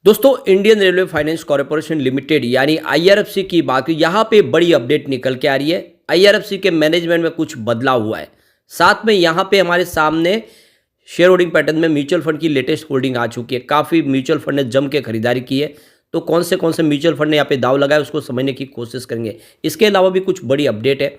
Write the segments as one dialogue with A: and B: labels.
A: दोस्तों Indian railway finance corporation limited यानी IRFC की बात यहाँ पे बड़ी अपडेट निकल के आ रही है। आईआरएफसी के मैनेजमेंट में कुछ बदलाव हुआ है। साथ में यहाँ पे हमारे सामने शेयर होल्डिंग पैटर्न में म्यूचुअल फंड की लेटेस्ट होल्डिंग आ चुकी है। काफ़ी म्यूचुअल फंड ने जम के खरीदारी की है। तो कौन से म्यूचुअल फंड ने यहाँ पे दाव लगाया उसको समझने की कोशिश करेंगे। इसके अलावा भी कुछ बड़ी अपडेट है।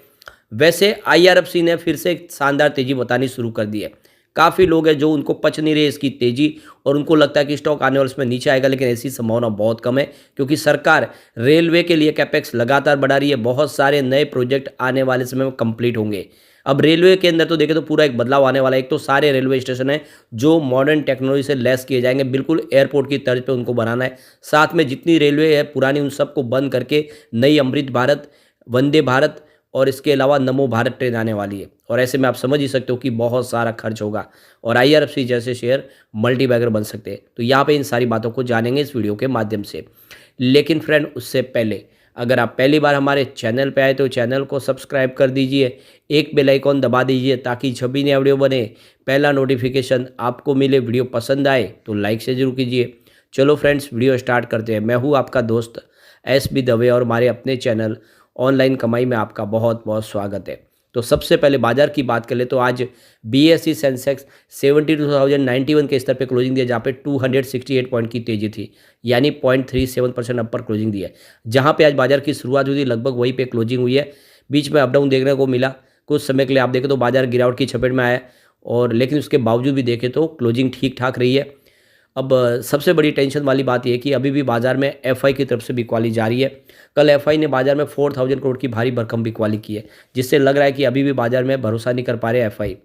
A: वैसे आईआरएफसी ने फिर से एक शानदार तेजी बतानी शुरू कर दी है। काफ़ी लोग हैं जो उनको पच नहीं रहे इसकी तेज़ी और उनको लगता है कि स्टॉक आने वाले इसमें नीचे आएगा, लेकिन ऐसी संभावना बहुत कम है क्योंकि सरकार रेलवे के लिए कैपेक्स लगातार बढ़ा रही है। बहुत सारे नए प्रोजेक्ट आने वाले समय में कंप्लीट होंगे। अब रेलवे के अंदर तो देखें तो पूरा एक बदलाव आने वाला है। एक तो सारे रेलवे स्टेशन हैं जो मॉडर्न टेक्नोलॉजी से लैस किए जाएंगे, बिल्कुल एयरपोर्ट की तर्ज पे उनको बनाना है। साथ में जितनी रेलवे है पुरानी उन सबको बंद करके नई अमृत भारत, वंदे भारत और इसके अलावा नमो भारत ट्रेन आने वाली है। और ऐसे में आप समझ ही सकते हो कि बहुत सारा खर्च होगा और आईआरएफसी जैसे शेयर मल्टीबैगर बन सकते हैं। तो यहाँ पे इन सारी बातों को जानेंगे इस वीडियो के माध्यम से। लेकिन फ्रेंड उससे पहले अगर आप पहली बार हमारे चैनल पे आए तो चैनल को सब्सक्राइब कर दीजिए, एक बेल आइकॉन दबा दीजिए ताकि जब भी नया वीडियो बने पहला नोटिफिकेशन आपको मिले। वीडियो पसंद आए तो लाइक से जरूर कीजिए। चलो फ्रेंड्स वीडियो स्टार्ट करते हैं। मैं हूँ आपका दोस्त एस बी दवे और हमारे अपने चैनल ऑनलाइन कमाई में आपका बहुत बहुत स्वागत है। तो सबसे पहले बाजार की बात कर ले तो आज बीएसई सेंसेक्स 72,091 के स्तर पे क्लोजिंग दिया, जहाँ पे 268 पॉइंट की तेजी थी, यानी 0.37% अपर क्लोजिंग दी है। जहाँ पे आज बाजार की शुरुआत हुई थी लगभग वहीं पे क्लोजिंग हुई है। बीच में अपडाउन देखने को मिला कुछ समय के लिए। आप देखें तो बाजार गिरावट की चपेट में आया और लेकिन उसके बावजूद भी देखें तो क्लोजिंग ठीक ठाक रही है। अब सबसे बड़ी टेंशन वाली बात यह है कि अभी भी बाजार में एफआई की तरफ से बिकवाली जारी है। कल एफआई ने बाजार में 4,000 करोड़ की भारी भरकम बिकवाली की है, जिससे लग रहा है कि अभी भी बाजार में भरोसा नहीं कर पा रहे एफआई।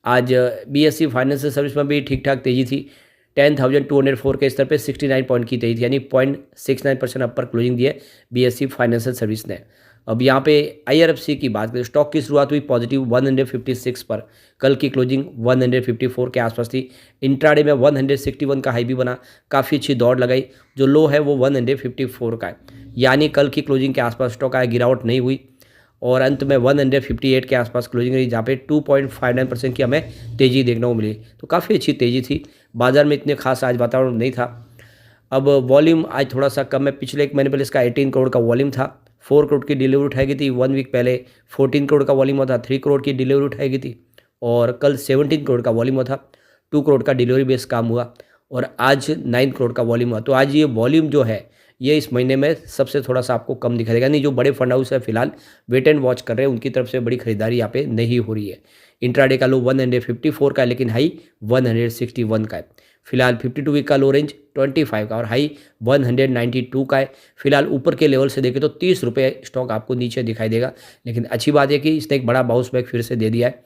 A: आज बीएसई फाइनेंशियल सर्विस में भी ठीक ठाक तेजी थी। 10,204 के स्तर पे 69 पॉइंट की तेजी थी, यानी 0.69% अपर क्लोजिंग दी है बीएसई फाइनेंशियल सर्विस ने। अब यहाँ पे आईआरएफसी की बात करें, स्टॉक की शुरुआत हुई पॉजिटिव 156 पर। कल की क्लोजिंग 154 के आसपास थी। इंट्राडे में 161 का हाई भी बना, काफ़ी अच्छी दौड़ लगाई। जो लो है वो 154 का है, यानी कल की क्लोजिंग के आसपास स्टॉक आया, गिरावट नहीं हुई और अंत में 158 के आसपास क्लोजिंग रही, जहाँ पे 2.59% की हमें तेज़ी देखने को मिली। तो काफ़ी अच्छी तेज़ी थी। बाजार में इतने खास आज वातावरण नहीं था। अब वॉल्यूम आज थोड़ा सा कम है। पिछले एक महीने पहले इसका 18 करोड़ का वॉल्यूम था। 4 करोड़ की डिलीवरी उठाई गई थी। 1 वीक पहले 14 करोड़ का वॉल्यूम हुआ था, 3 करोड़ की डिलीवरी उठाई गई थी और कल 17 करोड़ का वॉल्यूम हुआ था, 2 करोड़ का डिलीवरी बेस काम हुआ और आज 9 करोड़ का वॉल्यूम हुआ। तो आज ये वॉल्यूम जो है ये इस महीने में सबसे थोड़ा सा आपको कम दिखाई देगा। नहीं, जो बड़े फंड हाउस है फिलहाल वेट एंड वॉच कर रहे हैं, उनकी तरफ से बड़ी खरीदारी यहाँ पे नहीं हो रही है। इंट्राडे का लो 154 का है, लेकिन हाई 161 का है। फिलहाल 52 वीक का लो रेंज 25 का और हाई 192 का है। फिलहाल ऊपर के लेवल से देखें तो 30 रुपये स्टॉक आपको नीचे दिखाई देगा, लेकिन अच्छी बात है कि इसने एक बड़ा बाउंस बैक फिर से दे दिया है।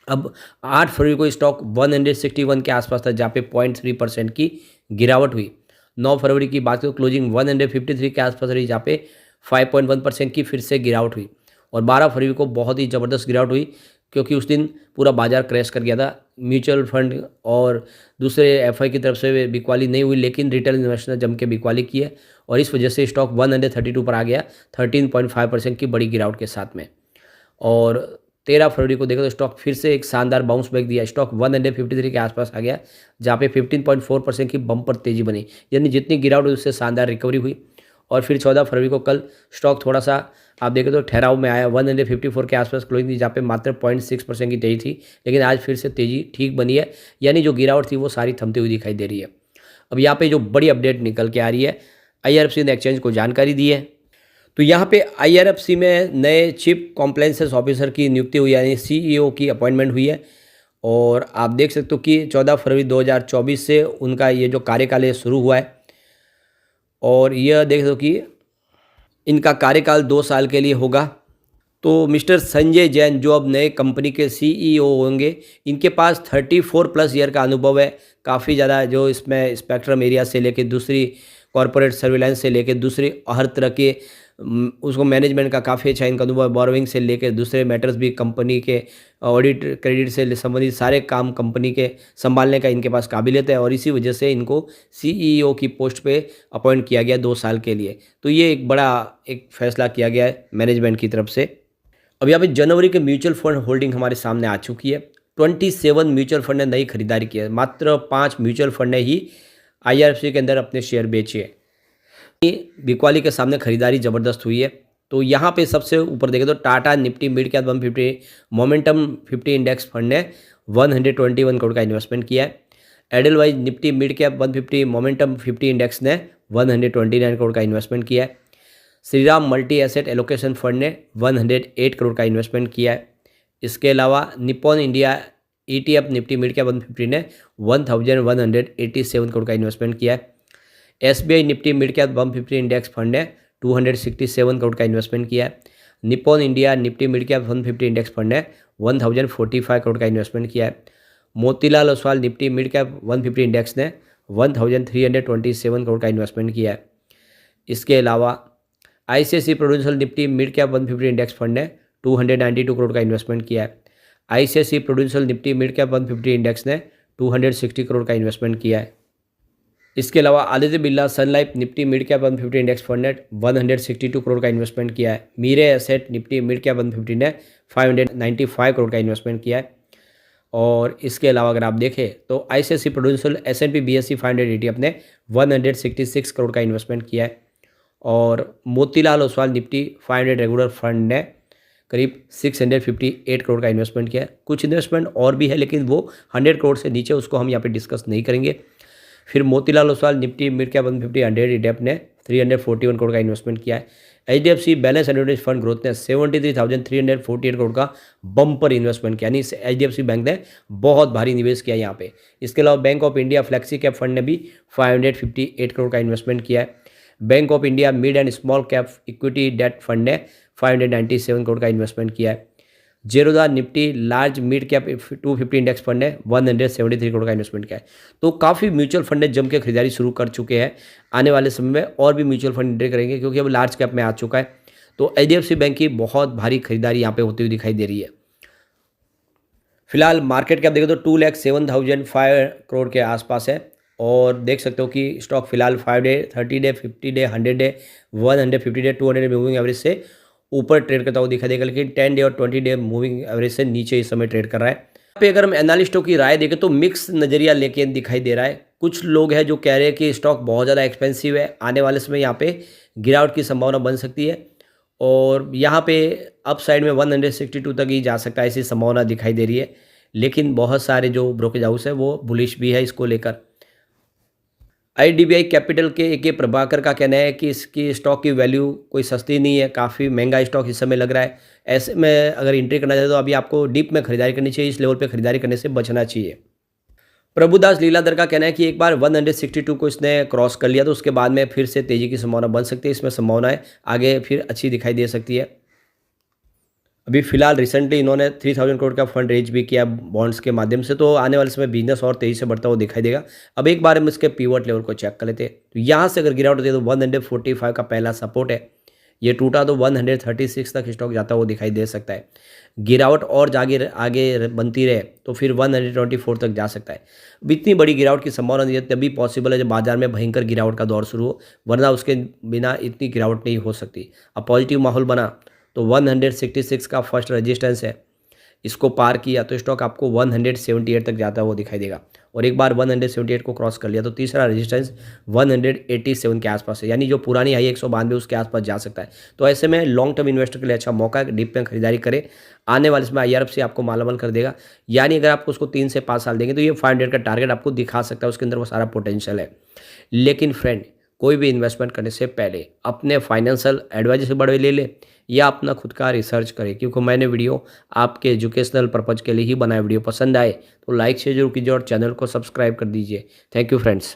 A: अब 8 फरवरी को स्टॉक 161 के आसपास था, जहाँ पे 0.3% की गिरावट हुई। 9 फरवरी की बात करें तो क्लोजिंग 153 के आसपास रही, जहाँ पे 5.1% की फिर से गिरावट हुई और 12 फरवरी को बहुत ही ज़बरदस्त गिरावट हुई क्योंकि उस दिन पूरा बाजार क्रैश कर गया था। म्यूचुअल फंड और दूसरे एफआई की तरफ से बिकवाली नहीं हुई, लेकिन रिटेल इन्वेस्टर ने जम के बिकवाली की है और इस वजह से स्टॉक 132 पर आ गया 13.5% की बड़ी गिरावट के साथ में। और 13 फरवरी को देखो तो स्टॉक फिर से एक शानदार बाउंस बैक दिया। स्टॉक 153 के आसपास आ गया, जहाँ पे 15.4% की बम्पर तेजी बनी, यानी जितनी गिरावट हुई उससे शानदार रिकवरी हुई। और फिर 14 फरवरी को कल स्टॉक थोड़ा सा आप देखें तो ठहराव में आया, 154 के आसपास क्लोजिंग थी, जहाँ पे मात्र 0.6% की तेजी थी, लेकिन आज फिर से तेजी ठीक बनी है, यानी जो गिरावट थी वो सारी थमती हुई दिखाई दे रही है। अब यहाँ पे जो बड़ी अपडेट निकल के आ रही है, आईआरएफसी ने एक्सचेंज को जानकारी दी है। तो यहाँ पे आईआरएफसी में नए चीफ कॉम्प्लायंस ऑफिसर की नियुक्ति हुई, यानी सीईओ की अपॉइंटमेंट हुई है और आप देख सकते हो कि 14 फरवरी 2024 से उनका ये जो कार्यकाल शुरू हुआ है और यह देख दो कि इनका कार्यकाल 2 साल के लिए होगा। तो मिस्टर संजय जैन जो अब नए कंपनी के सीईओ होंगे, इनके पास 34+ ईयर का अनुभव है। काफ़ी ज़्यादा जो इसमें स्पेक्ट्रम एरिया से लेके दूसरी कॉरपोरेट सर्विलांस से लेके दूसरी हर तरह के उसको मैनेजमेंट का काफ़ी अच्छा इनका अनुभव है। बोरोइंग से लेकर दूसरे मैटर्स भी कंपनी के ऑडिट क्रेडिट से संबंधित सारे काम कंपनी के संभालने का इनके पास काबिलियत है और इसी वजह से इनको सीईओ की पोस्ट पे अपॉइंट किया गया 2 साल के लिए। तो ये एक बड़ा एक फैसला किया गया है मैनेजमेंट की तरफ से। अब यहाँ पे जनवरी के म्यूचुअल फंड होल्डिंग हमारे सामने आ चुकी है। 27 म्यूचुअल फंड ने नई खरीदारी की है। मात्र 5 म्यूचुअल फंड ने ही IRFC के अंदर अपने शेयर बेचिए। बिकवाली के सामने खरीदारी ज़बरदस्त हुई है। तो यहाँ पे सबसे ऊपर देखें तो Tata Nifty mid cap 150 momentum 50 index fund ने 121 करोड़ का इन्वेस्टमेंट किया है। Edelweiss Nifty mid cap 150 momentum 50 index ने 129 करोड़ का इन्वेस्टमेंट किया है। Shriram multi asset allocation fund ने 108 करोड़ का इन्वेस्टमेंट किया है। इसके अलावा Nippon India ETF Nifty mid cap 150 ने 1187 करोड़ का इन्वेस्टमेंट किया है। SBI Nifty mid cap 150 index fund ने 267 करोड़ का इन्वेस्टमेंट किया है। Nippon India Nifty mid cap 150 index fund ने 1045 करोड़ का इन्वेस्टमेंट किया है। Motilal Oswal Nifty mid cap 150 index ने 1327 करोड़ का इन्वेस्टमेंट किया है। इसके अलावा ICICI prudential Nifty mid cap 150 index fund ने 292 करोड़ का इन्वेस्टमेंट किया है। ICICI prudential Nifty mid cap 150 index ने 260 करोड़ का इन्वेस्टमेंट किया है। इसके अलावा Aditya Birla sun life Nifty mid cap 150 index fund ने 162 करोड़ का इन्वेस्टमेंट किया है। Mirae asset Nifty mid cap 150 ने 595 करोड़ का इन्वेस्टमेंट किया है। और इसके अलावा अगर आप देखें तो ICICI prudential S&P BSE 500 ETF ने 166 करोड़ का इन्वेस्टमेंट किया है। और Motilal Oswal Nifty 500 regular fund ने करीब 658 करोड़ का इन्वेस्टमेंट किया है। कुछ इन्वेस्टमेंट और भी है लेकिन वो 100 करोड़ से नीचे, उसको हम यहाँ पे डिस्कस नहीं करेंगे। फिर Motilal Oswal Nifty mid cap 150 100 ETF ने 341 करोड़ का इन्वेस्टमेंट किया है। HDFC balance annuity fund growth ने 73,348 करोड़ का बम्पर इन्वेस्टमेंट किया, यानी HDFC बैंक ने बहुत भारी निवेश किया यहाँ पे। इसके अलावा bank of India flexi cap fund ने भी 558 करोड़ का इन्वेस्टमेंट किया है। Bank of India mid and small cap equity debt fund ने 597 करोड़ का इन्वेस्टमेंट किया है। Zerodha Nifty large mid cap 250 index fund ने 173 करोड़ का इन्वेस्टमेंट किया है। तो काफ़ी म्यूचुअल फंड ने जम के खरीदारी शुरू कर चुके हैं। आने वाले समय में और भी म्यूचुअल फंड एंट्री करेंगे क्योंकि अब लार्ज कैप में आ चुका है। तो HDFC बैंक की बहुत भारी खरीदारी यहाँ पे होती हुई दिखाई दे रही है। फिलहाल मार्केट कैप देखें तो 2,07,005 करोड़ के आसपास है। और देख सकते हो कि स्टॉक फिलहाल 5 day 30 day 50 day 100 day 150 day 200 day moving average से ऊपर ट्रेड करता हुआ दिखाई देगा, लेकिन 10 डे और 20 डे मूविंग एवरेज से नीचे इस समय ट्रेड कर रहा है। यहाँ पे अगर हम एनालिस्टों की राय देखें तो मिक्स नज़रिया लेके दिखाई दे रहा है। कुछ लोग हैं जो कह रहे हैं कि स्टॉक बहुत ज़्यादा एक्सपेंसिव है, आने वाले समय यहाँ पे गिरावट की संभावना बन सकती है और यहाँ पे अप साइड में 162 तक ही जा सकता है, ऐसी संभावना दिखाई दे रही है। लेकिन बहुत सारे जो ब्रोकरेज हाउस है वो बुलिश भी है इसको लेकर। IDBI कैपिटल के AK प्रभाकर का कहना है कि इसकी स्टॉक की वैल्यू कोई सस्ती नहीं है, काफ़ी महंगा स्टॉक इस समय लग रहा है। ऐसे में अगर एंट्री करना चाहते तो अभी आपको डीप में खरीदारी करनी चाहिए, इस लेवल पे खरीदारी करने से बचना चाहिए। प्रभुदास लीलाधर का कहना है कि एक बार 162 को इसने क्रॉस कर लिया तो उसके बाद में फिर से तेज़ी की संभावना बन सकती है। इसमें संभावनाएँ आगे फिर अच्छी दिखाई दे सकती है। अभी फिलहाल रिसेंटली इन्होंने 3000 करोड़ का फंड रेज भी किया बॉन्ड्स के माध्यम से, तो आने वाले समय बिजनेस और तेज़ी से बढ़ता हुआ दिखाई देगा। अब एक बार हम इसके पीवट लेवल को चेक कर लेते हैं। तो यहाँ से अगर गिरावट होती है तो 145 का पहला सपोर्ट है, ये टूटा तो 136 तक स्टॉक जाता हुआ दिखाई दे सकता है। गिरावट और आगे बनती रहे तो फिर 124 तक जा सकता है। अब इतनी बड़ी गिरावट की संभावना नहीं है, तभी पॉसिबल है जब बाजार में भयंकर गिरावट का दौर शुरू हो, वरना उसके बिना इतनी गिरावट नहीं हो सकती। अब पॉजिटिव माहौल बना तो 166 का फर्स्ट रेजिस्टेंस है, इसको पार किया तो स्टॉक आपको 178 तक जाता हुआ दिखाई देगा। और एक बार 178 को क्रॉस कर लिया तो तीसरा रेजिस्टेंस 187 के आसपास है, यानी जो पुरानी हाई 192 उसके आसपास जा सकता है। तो ऐसे में लॉन्ग टर्म इन्वेस्टर के लिए अच्छा मौका है, डीप में खरीदारी करें। आने वाले इसमें IRFC आपको मालामाल कर देगा, यानी अगर आपको उसको 3 से 5 साल देंगे तो ये 500 का टारगेट आपको दिखा सकता है, उसके अंदर वो सारा पोटेंशियल है। लेकिन फ्रेंड, कोई भी इन्वेस्टमेंट करने से पहले अपने फाइनेंशियल एडवाइजर से बड़े ले ले या अपना खुद का रिसर्च करें, क्योंकि मैंने वीडियो आपके एजुकेशनल पर्पज़ के लिए ही बनाया। वीडियो पसंद आए तो लाइक शेयर जरूर कीजिए और चैनल को सब्सक्राइब कर दीजिए। Thank you friends.